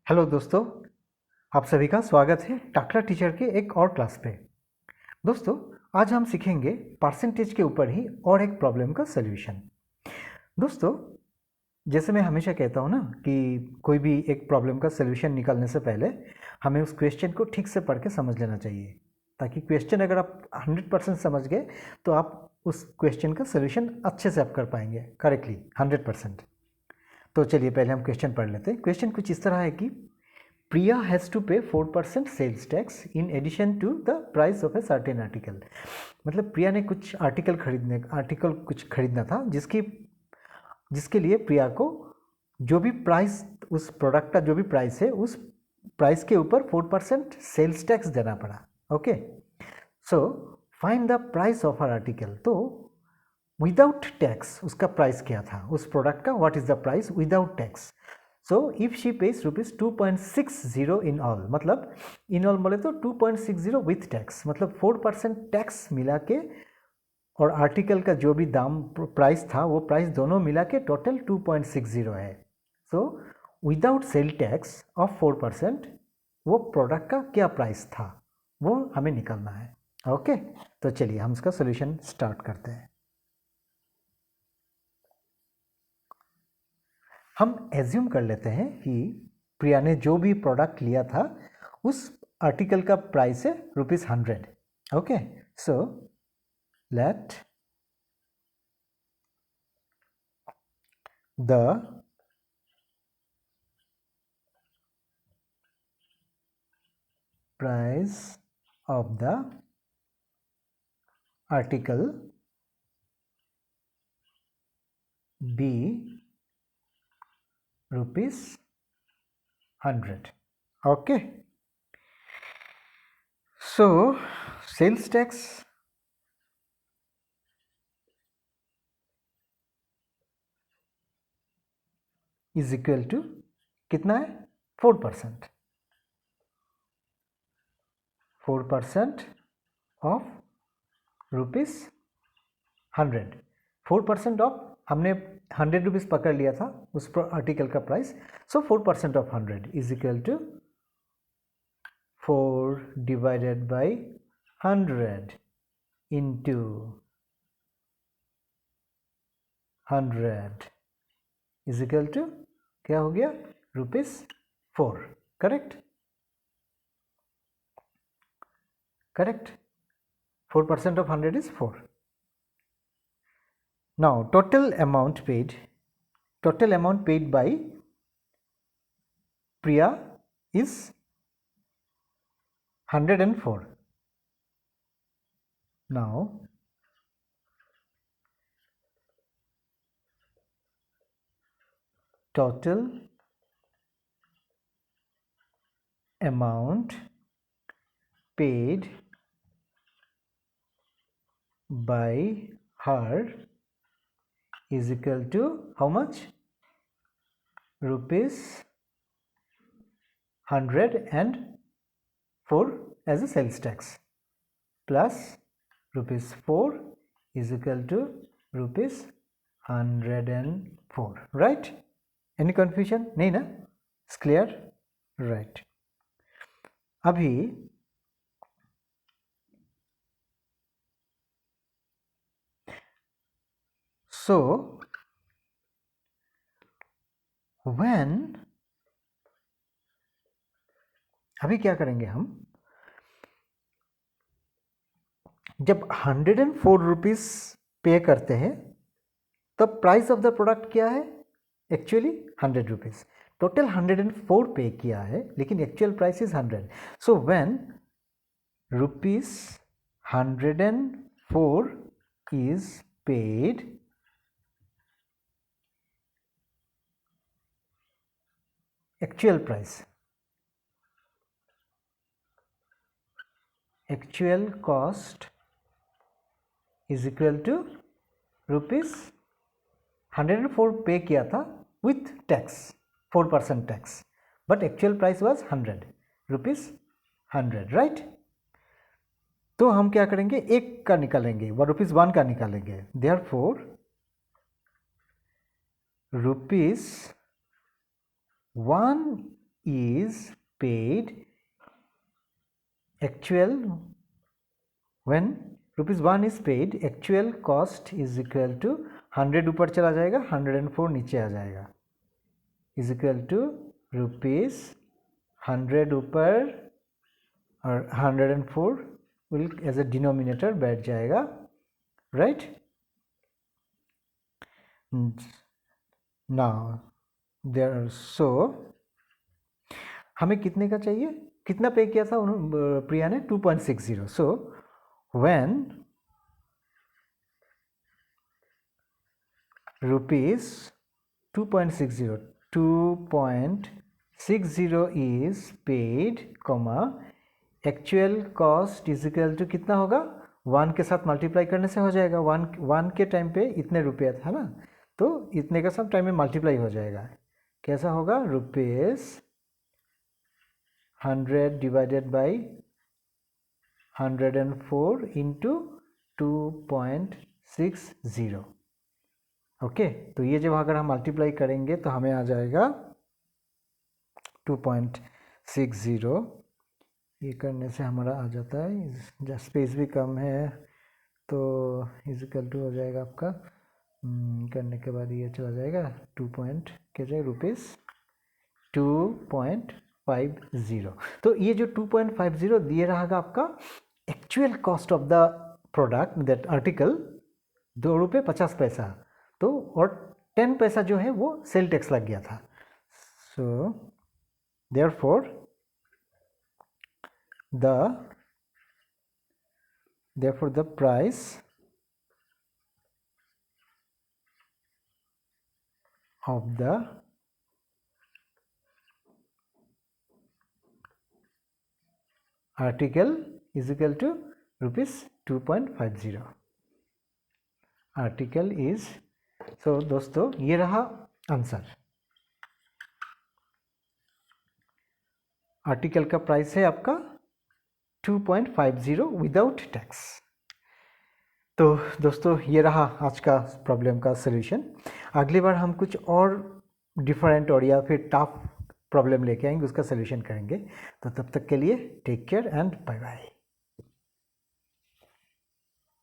Hello दोस्तों, आप सभी का स्वागत है टाकला टीचर के एक और क्लास पे। दोस्तों, आज हम सीखेंगे परसेंटेज के ऊपर ही और एक प्रॉब्लम का सलूशन। दोस्तों, जैसे मैं हमेशा कहता हूँ ना कि कोई भी एक प्रॉब्लम का सलूशन निकालने से पहले हमें उस क्वेश्चन को ठीक से पढ़ के समझ लेना चाहिए, ताकि क्वेश्चन अगर आप 100% समझ गए तो आप उस क्वेश्चन का सलूशन अच्छे से आप कर पाएंगे करेक्टली 100%। तो चलिए पहले हम क्वेश्चन पढ़ लेते हैं। क्वेश्चन कुछ इस तरह है कि Priya has to pay 4% sales tax in addition to the price of a certain article। मतलब प्रिया ने कुछ आर्टिकल कुछ खरीदना था जिसके लिए प्रिया को जो भी प्राइस, उस प्रोडक्ट का जो भी प्राइस है उस प्राइस के ऊपर 4% सेल्स टैक्स देना पड़ा। Okay, so find the price of her article. तो विदाउट टैक्स उसका प्राइस क्या था उस प्रोडक्ट का, what is the price without tax. So if she page rupees 2.60 in all, मतलब इन ऑल बोले तो 2.60 विथ टैक्स, मतलब 4% टैक्स मिला के और आर्टिकल का जो भी दाम प्राइस था वो प्राइस दोनों मिला के टोटल 2.60 है। So without sale tax of 4% वो प्रोडक्ट का क्या प्राइस था वो हमें निकालना है। ओके, तो चलिए हम इसका सोल्यूशन स्टार्ट करते हैं। हम एज्यूम कर लेते हैं कि प्रिया ने जो भी प्रोडक्ट लिया था उस आर्टिकल का प्राइस है ₹100। Okay, so let the price of the article be ₹100। Okay, so sales tax is equal to कितना है 4%। 4% ऑफ ₹100। 4% ऑफ, हमने 100 रुपीज़ पकड़ लिया था उस आर्टिकल का price. So 4% of 100 is equal to 4 divided by 100 into 100 is equal to क्या हो गया ₹4। Correct, correct. 4% of 100 is 4. Now total amount paid by Priya is 104. Now total amount paid by her is equal to how much? ₹104 as a sales tax plus ₹4 is equal to ₹104, right? Any confusion? नहीं ना? It's clear? Right. अभी so when, अभी क्या करेंगे हम, जब 104 rupees पे करते हैं तब प्राइस ऑफ द प्रोडक्ट क्या है, एक्चुअली 100 रुपीज़। टोटल 104 पे किया है लेकिन actual price is 100। So when ₹104 is paid, actual cost is equal to ₹104 पे किया था with tax 4% tax, but actual price was ₹100, right? तो हम क्या करेंगे, एक का निकालेंगे, ₹1 का निकालेंगे। therefore ₹1 is paid actual when ₹1 is paid actual cost is equal to 100 ऊपर चला जाएगा 104 नीचे आ जाएगा is equal to ₹100 ऊपर और 104 will as a denominator बैठ जाएगा right. now there so हमें कितने का चाहिए कितना पे किया था प्रिया ने 2.60 so when rupees 2.60 is paid comma actual cost is equal to कितना होगा 1 के साथ मल्टीप्लाई करने से हो जाएगा 1 के टाइम पे इतने रुपया था ना तो इतने का सब टाइम में मल्टीप्लाई हो जाएगा कैसा होगा ₹100 डिवाइडेड बाई 104 इंटू 2.60 ओके तो ये जब अगर हम मल्टीप्लाई करेंगे तो हमें आ जाएगा 2.60 ये करने से हमारा आ जाता है जब स्पेस भी कम है तो इजिकल टू हो जाएगा आपका करने के बाद ये चला जाएगा 2.50 रुपीज़ 2.50 तो ये जो 2.50 दिए रहेगा आपका actual cost of the product that article ₹2.50 तो और 10 पैसा जो है वो सेल टैक्स लग गया था so therefore the price of the article is equal to ₹2.50 article is so दोस्तों ये रहा आंसर आर्टिकल का प्राइस है आपका 2.50 विदाउट टैक्स तो दोस्तों ये रहा आज का प्रॉब्लम का सलूशन अगली बार हम कुछ और डिफरेंट और या फिर टफ प्रॉब्लम लेके आएंगे उसका सलूशन करेंगे तो तब तक के लिए take care and bye bye